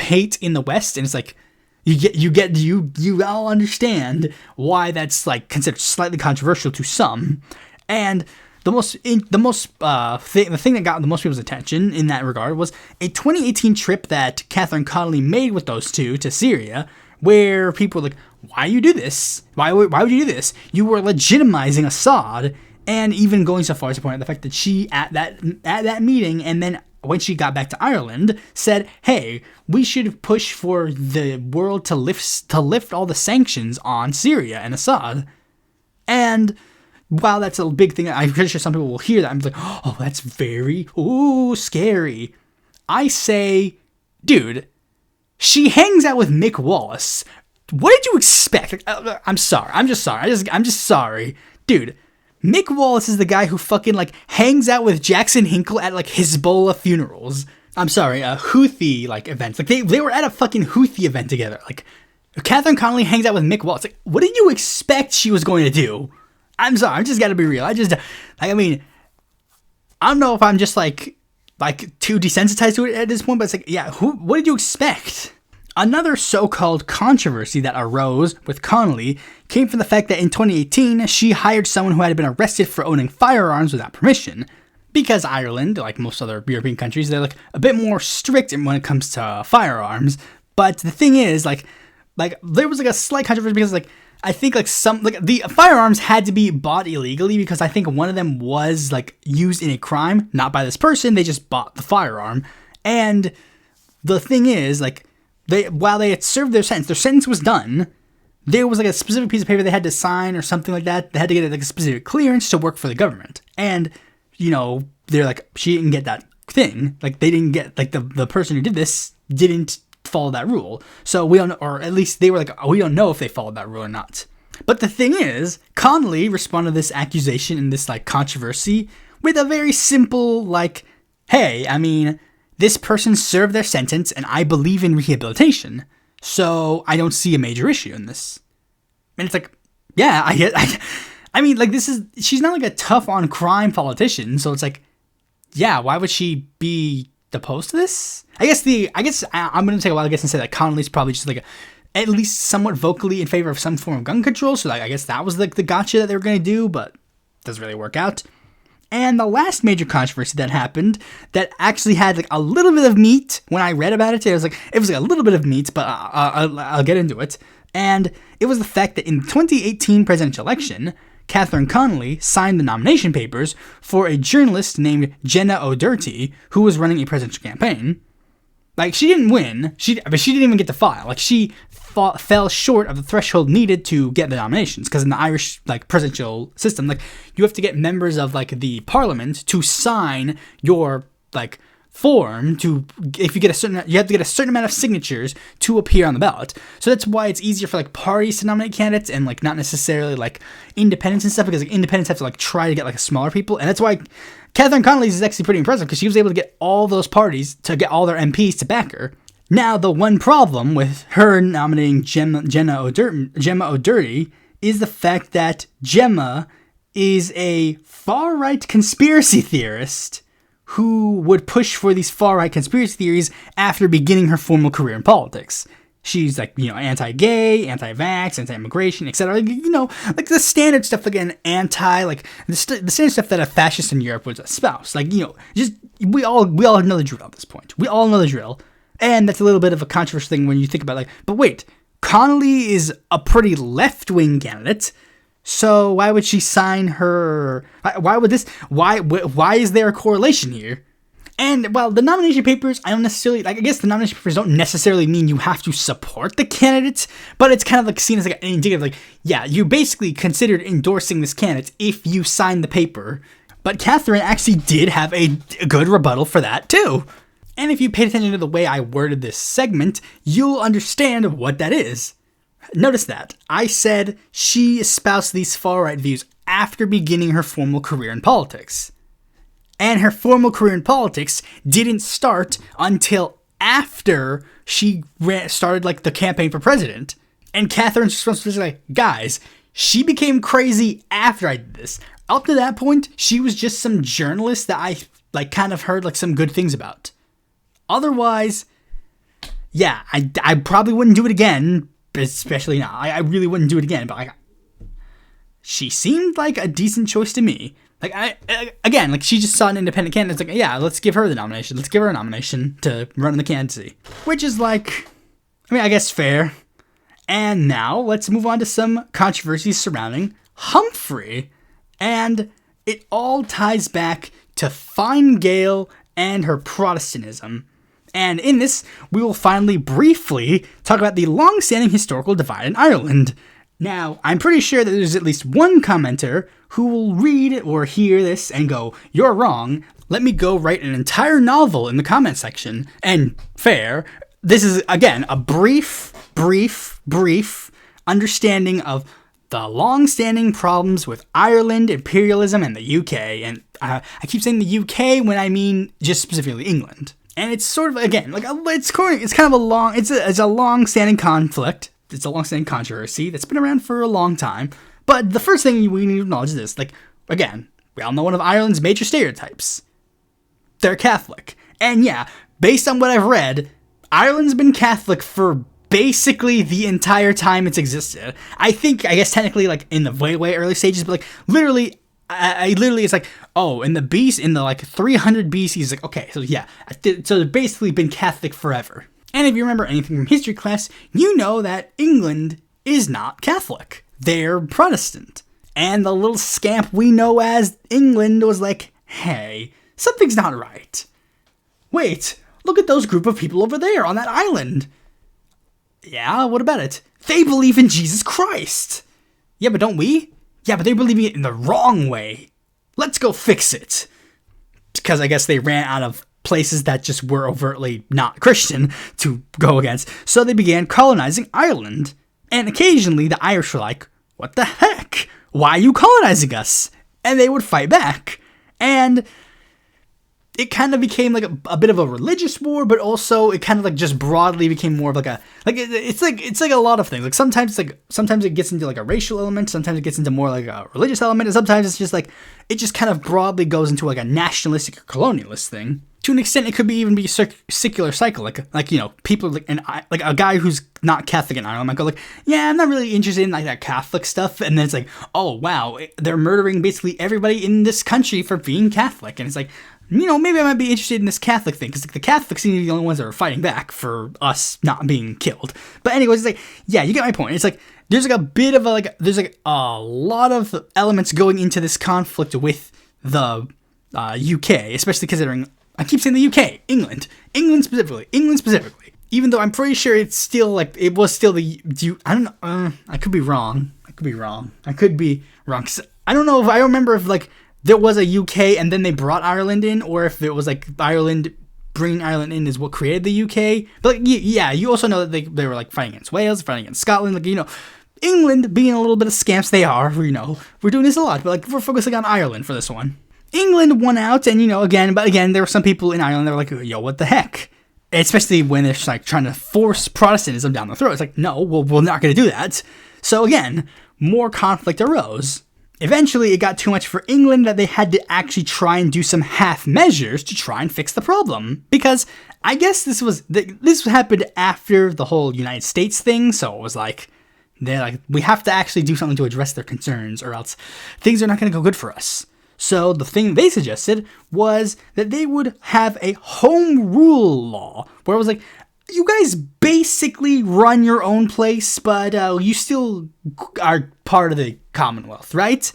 hate in the West. And it's like, you all understand why that's like considered slightly controversial to some. And the thing that got the most people's attention in that regard was a 2018 trip that Catherine Connolly made with those 2 to Syria, where people were like, why you do this? Why would you do this? You were legitimizing Assad, and even going so far as to point out the fact that she at that meeting, and then when she got back to Ireland, said, hey, we should push for the world to lift all the sanctions on Syria and Assad. And while that's a big thing, I'm pretty sure some people will hear that. I'm like, oh, that's very, scary. I say, dude, she hangs out with Mick Wallace. What did you expect? I'm sorry. I'm just sorry. Dude, Mick Wallace is the guy who fucking, like, hangs out with Jackson Hinkle at, like, Hezbollah funerals. I'm sorry, Houthi, like, events. Like, they were at a fucking Houthi event together. Like, Catherine Connolly hangs out with Mick Wallace. Like, what did you expect she was going to do? I'm sorry, I just gotta be real. I don't know if I'm just, like too desensitized to it at this point, but it's like, yeah, what did you expect? Another so-called controversy that arose with Connolly came from the fact that in 2018, she hired someone who had been arrested for owning firearms without permission. Because Ireland, like most other European countries, they're like a bit more strict when it comes to firearms. But the thing is, like there was like a slight controversy because like I think like the firearms had to be bought illegally because I think one of them was like used in a crime, not by this person. They just bought the firearm, and the thing is like. While they had served their sentence was done, there was like a specific piece of paper they had to sign or something like that. They had to get like a specific clearance to work for the government. And, you know, they're like, she didn't get that thing. Like, they didn't get, like, the person who did this didn't follow that rule. So we don't know, or at least they were like, oh, we don't know if they followed that rule or not. But the thing is, Connolly responded to this accusation and this, like, controversy with a very simple, like, hey, I mean, this person served their sentence, and I believe in rehabilitation, so I don't see a major issue in this. And it's like, yeah, I mean, like, she's not like a tough on crime politician, so it's like, yeah, why would she be opposed to this? I guess I'm gonna take a while, I guess, and say that Connolly's probably just like at least somewhat vocally in favor of some form of gun control, so like, I guess that was like the gotcha that they were gonna do, but doesn't really work out. And the last major controversy that happened that actually had like a little bit of meat when I read about it, it was like a little bit of meat, but I'll get into it. And it was the fact that in the 2018 presidential election, Catherine Connolly signed the nomination papers for a journalist named Jenna O'Doherty, who was running a presidential campaign. Like, she didn't win, but she didn't even get to file. Like, she fell short of the threshold needed to get the nominations, because in the Irish, like, presidential system, like, you have to get members of, like, the parliament to sign your, like, form to, if you get you have to get a certain amount of signatures to appear on the ballot. So that's why it's easier for, like, parties to nominate candidates and, like, not necessarily, like, independents and stuff, because, like, independents have to, like, try to get, like, smaller people, and that's why Catherine Connolly is actually pretty impressive, because she was able to get all those parties to get all their MPs to back her. Now, the one problem with her nominating Gemma O'Doherty is the fact that Gemma is a far-right conspiracy theorist who would push for these far-right conspiracy theories after beginning her formal career in politics. She's, like, you know, anti-gay, anti-vax, anti-immigration, etc. You know, like the standard stuff, like an like the standard stuff that a fascist in Europe would espouse. Like, you know, just we all know the drill at this point. We all know the drill, and that's a little bit of a controversial thing when you think about, like, but wait, Connolly is a pretty left-wing candidate, so why would she sign her? Why is there a correlation here? And while the nomination papers, I guess the nomination papers don't necessarily mean you have to support the candidate, but it's kind of like seen as like an indicative, like, yeah, you basically considered endorsing this candidate if you signed the paper. But Catherine actually did have a good rebuttal for that too. And if you paid attention to the way I worded this segment, you'll understand what that is. Notice that I said she espoused these far-right views after beginning her formal career in politics. And her formal career in politics didn't start until after she started, like, the campaign for president. And Catherine's response was like, guys, she became crazy after I did this. Up to that point, she was just some journalist that I, like, kind of heard, like, some good things about. Otherwise, yeah, I probably wouldn't do it again, especially now. I really wouldn't do it again, but, like, she seemed like a decent choice to me. Like, again, like, she just saw an independent candidate. It's like, yeah, let's give her the nomination. Let's give her a nomination to run in the candidacy. Which is, like, I mean, I guess fair. And now, let's move on to some controversies surrounding Humphrey. And it all ties back to Fine Gael and her Protestantism. And in this, we will finally briefly talk about the long-standing historical divide in Ireland. Now, I'm pretty sure that there's at least one commenter who will read or hear this and go, you're wrong, let me go write an entire novel in the comment section. And fair, this is, again, a brief understanding of the long-standing problems with Ireland, imperialism, and the UK. And I keep saying the UK when I mean just specifically England. And it's sort of, again, like it's kind of a long-standing conflict. It's a long-standing controversy that's been around for a long time. But the first thing we need to acknowledge is this. Like, again, we all know one of Ireland's major stereotypes. They're Catholic. And yeah, based on what I've read, Ireland's been Catholic for basically the entire time it's existed. I guess technically like in the way early stages, but like literally, I literally, it's like, oh, in the like 300 BC, it's like, okay, so yeah, so they've basically been Catholic forever. And if you remember anything from history class, you know that England is not Catholic. They're Protestant. And the little scamp we know as England was like, hey, something's not right. Wait, look at those group of people over there on that island. Yeah, what about it? They believe in Jesus Christ. Yeah, but don't we? Yeah, but they're believing it in the wrong way. Let's go fix it. Because I guess they ran out of places that just were overtly not Christian to go against. So they began colonizing Ireland. And occasionally the Irish were like, what the heck? Why are you colonizing us? And they would fight back. And it kind of became like a bit of a religious war, but also it kind of like just broadly became more of like it's like a lot of things. Like sometimes it gets into like a racial element, sometimes it gets into more like a religious element, and sometimes it's just like it just kind of broadly goes into like a nationalistic or colonialist thing. To an extent, it could be even be a circular cycle, like you know, people like a guy who's not Catholic in Ireland might go like, yeah, I'm not really interested in like that Catholic stuff, and then it's like, oh wow, they're murdering basically everybody in this country for being Catholic, and it's like, you know, maybe I might be interested in this Catholic thing, because like, the Catholics seem to be the only ones that are fighting back for us not being killed. But anyways, it's like, yeah, you get my point. It's like, there's like a bit of there's like a lot of elements going into this conflict with the UK, especially considering, I keep saying the UK, England specifically. Even though I'm pretty sure it's still like, it was still I don't know, I could be wrong. Cause I don't know if I remember if like, there was a UK and then they brought Ireland in, or if it was like bringing Ireland in is what created the UK. But like, yeah, you also know that they were like fighting against Wales, fighting against Scotland. Like, you know, England being a little bit of scamps, they are, you know, we're doing this a lot, but like we're focusing on Ireland for this one. England won out, and you know, again, there were some people in Ireland that were like, yo, what the heck? Especially when they're like trying to force Protestantism down the throat. It's like, no, we're not going to do that. So again, more conflict arose. Eventually, it got too much for England that they had to actually try and do some half measures to try and fix the problem. Because I guess this happened after the whole United States thing, so it was like, they're like, we have to actually do something to address their concerns, or else things are not going to go good for us. So the thing they suggested was that they would have a home rule law, where it was like, you guys basically run your own place, but you still are part of the Commonwealth, right?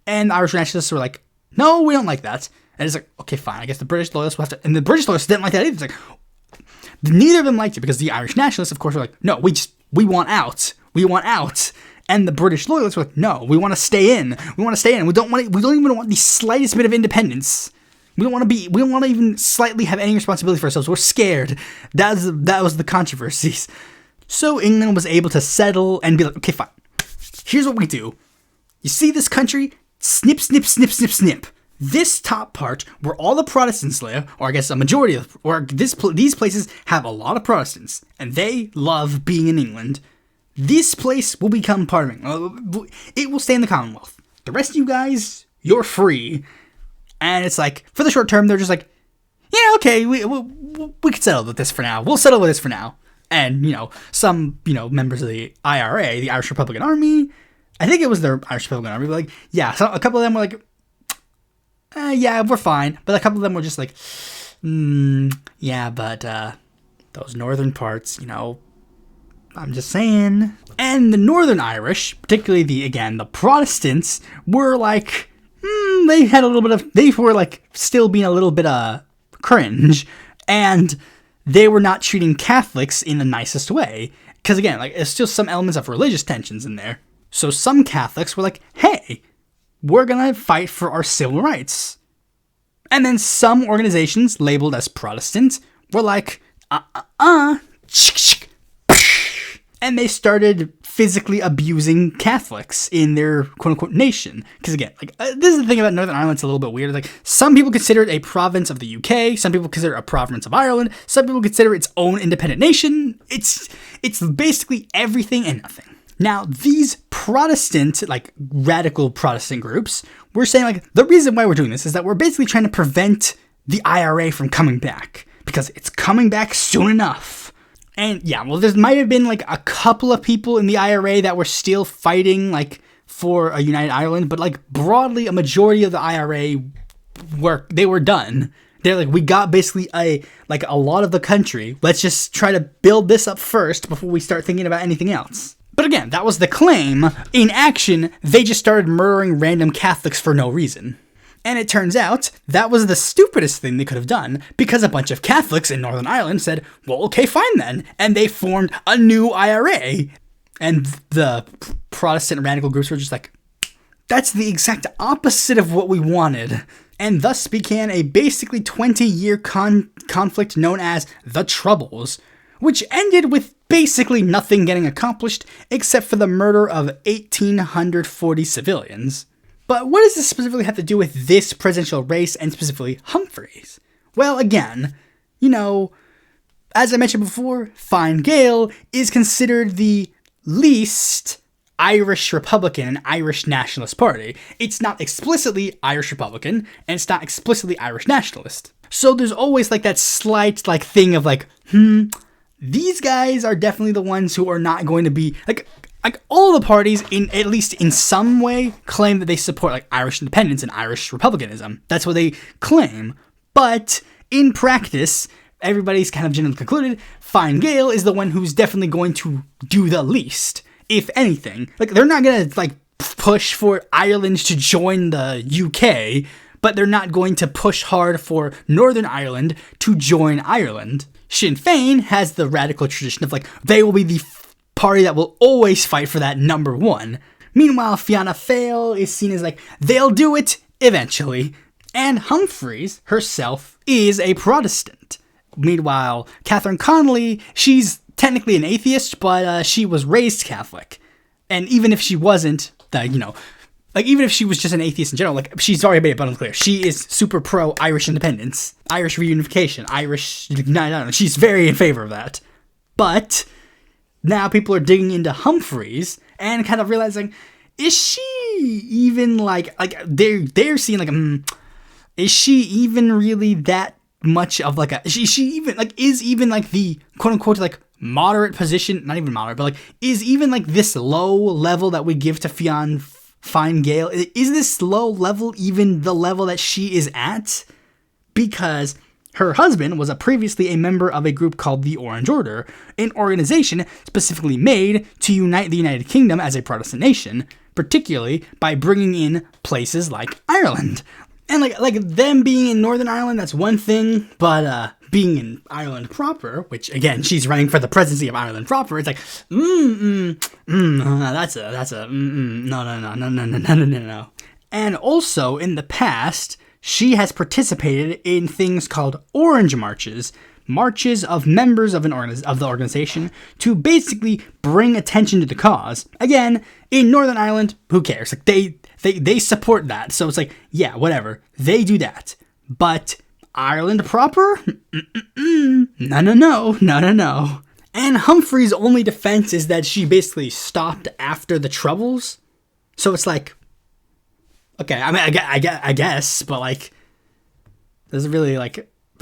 And the Irish nationalists were like, no, we don't like that. And it's like, okay, fine, I guess the British loyalists will have to, and the British loyalists didn't like that either. It's like, neither of them liked it, because the Irish nationalists, of course, were like, no, we want out. And the British loyalists were like, no, we want to stay in. We don't even want the slightest bit of independence. We don't want to even slightly have any responsibility for ourselves. We're scared. That was the controversies. So England was able to settle and be like, okay, fine. Here's what we do. You see this country? Snip, snip, snip, snip, snip. This top part, where all the Protestants live, or I guess a majority of, these places have a lot of Protestants, and they love being in England. This place will become part of England. It will stay in the Commonwealth. The rest of you guys, you're free. And it's like, for the short term, they're just like, yeah, okay, we can settle with this for now. We'll settle with this for now. And, you know, some, you know, members of the IRA, the Irish Republican Army, I think it was their Irish Republican Army, but like, yeah, so a couple of them were like, yeah, we're fine. But a couple of them were just like, yeah, but those northern parts, you know, I'm just saying. And the Northern Irish, particularly the Protestants, were like, they were like still being a little bit cringe, and they were not treating Catholics in the nicest way. Because again, like, there's still some elements of religious tensions in there. So some Catholics were like, hey, we're gonna fight for our civil rights. And then some organizations labeled as Protestant were like, and they started physically abusing Catholics in their quote-unquote nation. Because again, this is the thing about Northern Ireland, it's a little bit weird. Like, some people consider it a province of the UK, some people consider it a province of Ireland, some people consider its own independent nation. It's basically everything and nothing. Now, these Protestant, radical Protestant groups, were saying, the reason why we're doing this is that we're basically trying to prevent the IRA from coming back, because it's coming back soon enough. And yeah, well, there might have been, a couple of people in the IRA that were still fighting, for a united Ireland, but, broadly, a majority of the IRA were done. They're like, we got basically a lot of the country. Let's just try to build this up first before we start thinking about anything else. But again, that was the claim. In action, they just started murdering random Catholics for no reason. And it turns out that was the stupidest thing they could have done, because a bunch of Catholics in Northern Ireland said, well, okay, fine then. And they formed a new IRA. And the Protestant radical groups were just like, that's the exact opposite of what we wanted. And thus began a basically 20-year conflict known as the Troubles, which ended with basically nothing getting accomplished except for the murder of 1,840 civilians. But what does this specifically have to do with this presidential race, and specifically Humphreys? Well, again, as I mentioned before, Fine Gael is considered the least Irish Republican and Irish Nationalist party. It's not explicitly Irish Republican, and it's not explicitly Irish Nationalist. So there's always that slight thing of these guys are definitely the ones who are not going to be all the parties, in at least in some way, claim that they support Irish independence and Irish republicanism. That's what they claim. But in practice, everybody's kind of generally concluded Fine Gael is the one who's definitely going to do the least, if anything. They're not going to push for Ireland to join the UK, but they're not going to push hard for Northern Ireland to join Ireland. Sinn Féin has the radical tradition of they will be the party that will always fight for that number one. Meanwhile, Fianna Fáil is seen as they'll do it eventually. And Humphreys herself is a Protestant. Meanwhile, Catherine Connolly, she's technically an atheist, but she was raised Catholic. And even if she wasn't, even if she was just an atheist in general, she's already made it abundantly clear. She is super pro-Irish independence, Irish reunification, she's very in favor of that. But now people are digging into Humphreys and kind of realizing, is she even they're seeing is she even really that much of is she even is even the quote unquote moderate position, not even moderate, but is even this low level that we give to Fine Gael, is this low level even the level that she is at? Because her husband was previously a member of a group called the Orange Order, an organization specifically made to unite the United Kingdom as a Protestant nation, particularly by bringing in places like Ireland. And them being in Northern Ireland, that's one thing, but being in Ireland proper, which again, she's running for the presidency of Ireland proper, it's no. And also, in the past, she has participated in things called Orange Marches, marches of members of the organization to basically bring attention to the cause. Again, in Northern Ireland, who cares? They support that, so it's yeah, whatever. They do that. But Ireland proper? No. And Humphrey's only defense is that she basically stopped after the Troubles. So it's okay, I mean, I guess, but doesn't really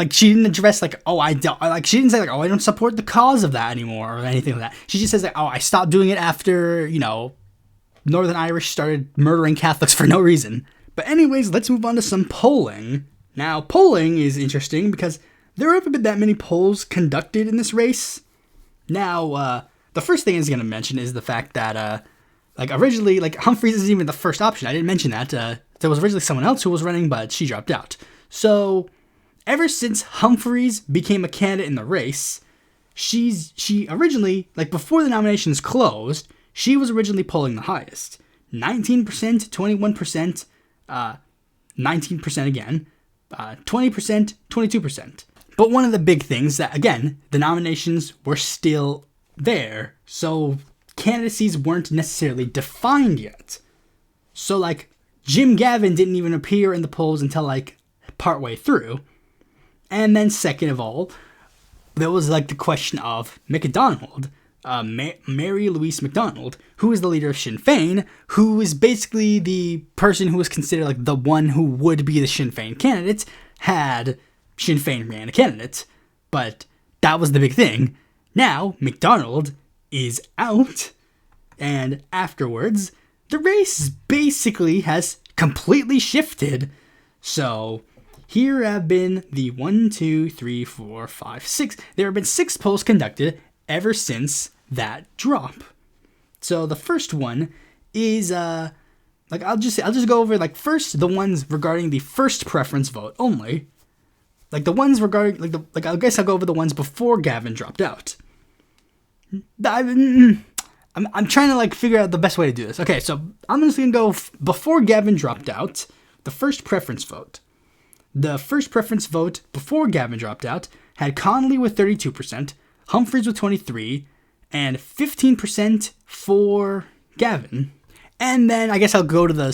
she didn't address I don't she didn't say I don't support the cause of that anymore or anything like that. She just says I stopped doing it after Northern Irish started murdering Catholics for no reason. But anyways, let's move on to some polling. Now, polling is interesting because there haven't been that many polls conducted in this race. Now, the first thing I was going to mention is the fact that, originally, Humphreys isn't even the first option. I didn't mention that. There was originally someone else who was running, but she dropped out. So, ever since Humphreys became a candidate in the race, she originally, before the nominations closed, she was originally polling the highest. 19%, 21%, 19% again, 20%, 22%. But one of the big things that, again, the nominations were still there, so candidacies weren't necessarily defined yet. So, like, Jim Gavin didn't even appear in the polls until, like, partway through. And then second of all, there was, like, the question of McDonald, Mary Louise McDonald, who is the leader of Sinn Féin, who is basically the person who was considered, like, the one who would be the Sinn Féin candidate, had Sinn Féin ran a candidate. But that was the big thing. Now, McDonald is out, and afterwards, the race basically has completely shifted. So, here have been the 1, 2, 3, 4, 5, 6. There have been 6 polls conducted ever since that drop. So the first one is I'll just go over, like, first the ones regarding the first preference vote only. Like, the ones regarding, I guess I'll go over the ones before Gavin dropped out. I'm trying to, like, figure out the best way to do this. Okay, so I'm just going to go before Gavin dropped out, the first preference vote. The first preference vote before Gavin dropped out had Connolly with 32%, Humphreys with 23%, and 15% for Gavin. And then I guess I'll go to the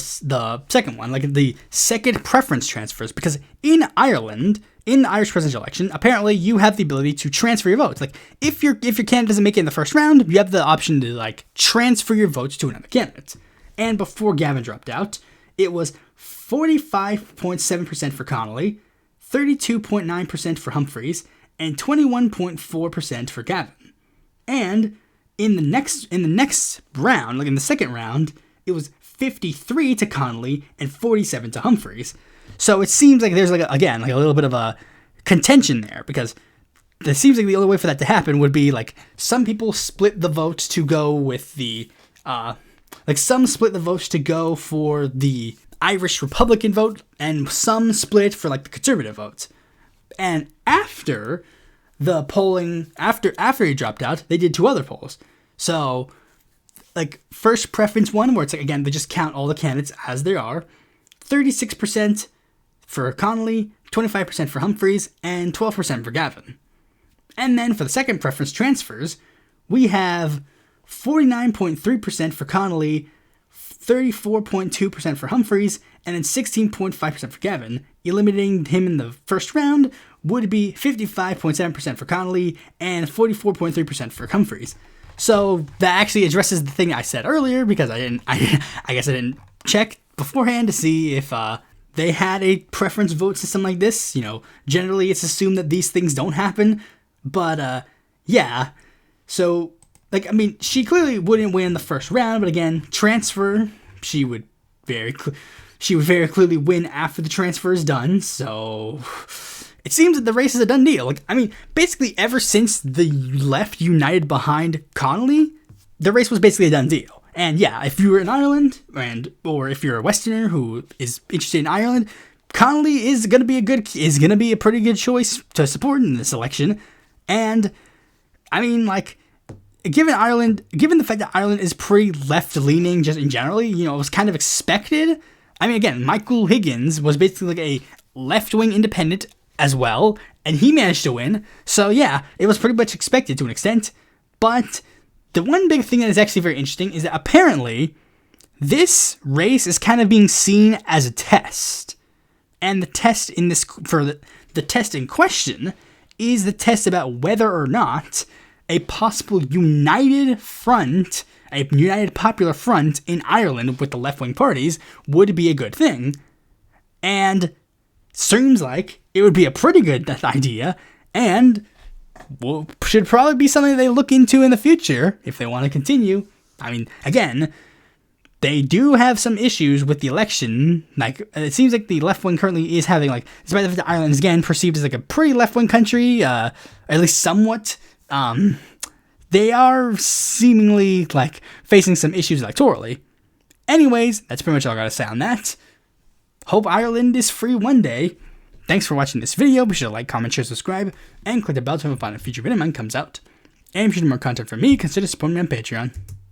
second one, like the second preference transfers, because in Ireland, in the Irish presidential election, apparently you have the ability to transfer your votes. Like, if your candidate doesn't make it in the first round, you have the option to, like, transfer your votes to another candidate. And before Gavin dropped out, it was 45.7% for Connolly, 32.9% for Humphreys, and 21.4% for Gavin. And in the next round, like in the second round, it was 53 to Connolly and 47 to Humphreys. So it seems like there's, like, a little bit of a contention there, because it seems like the only way for that to happen would be, like, some people split the votes to go with the some split the votes to go for the Irish Republican vote, and some split for, like, the Conservative votes. And after the polling, after he dropped out, they did 2 other polls. So, like, first preference one, where it's, like, again, they just count all the candidates as they are. 36% for Connolly, 25% for Humphreys, and 12% for Gavin. And then for the second preference transfers, we have 49.3% for Connolly, 34.2% for Humphreys, and then 16.5% for Gavin. Eliminating him in the first round would be 55.7% for Connolly and 44.3% for Humphreys. So that actually addresses the thing I said earlier, because I guess I didn't check beforehand to see if they had a preference vote system like this. You know, generally it's assumed that these things don't happen, but yeah. So, like, I mean, she clearly wouldn't win the first round, but again, transfer, she would very clearly win after the transfer is done. So it seems that the race is a done deal. Like, I mean, basically ever since the left united behind Connolly, the race was basically a done deal. And yeah, if you were in Ireland, or if you're a Westerner who is interested in Ireland, Connolly is gonna be a pretty good choice to support in this election. And I mean, like, given the fact that Ireland is pretty left-leaning just in general, you know, it was kind of expected. I mean, again, Michael Higgins was basically like a left-wing independent as well, and he managed to win. So yeah, it was pretty much expected to an extent. But the one big thing that is actually very interesting is that apparently this race is kind of being seen as a test. And the test the test in question is the test about whether or not a possible united popular front in Ireland with the left-wing parties would be a good thing. And seems like it would be a pretty good idea, and should probably be something they look into in the future if they want to continue. I mean, again, they do have some issues with the election. Like, it seems like the left wing currently is having, like, despite the fact that Ireland is again perceived as like a pretty left wing country, at least somewhat, they are seemingly, like, facing some issues electorally. Anyways, that's pretty much all I gotta say on that. Hope Ireland is free one day. Thanks for watching this video. Be sure to like, comment, share, subscribe, and click the bell to notify when a future video of mine comes out. And if you need more content from me, consider supporting me on Patreon.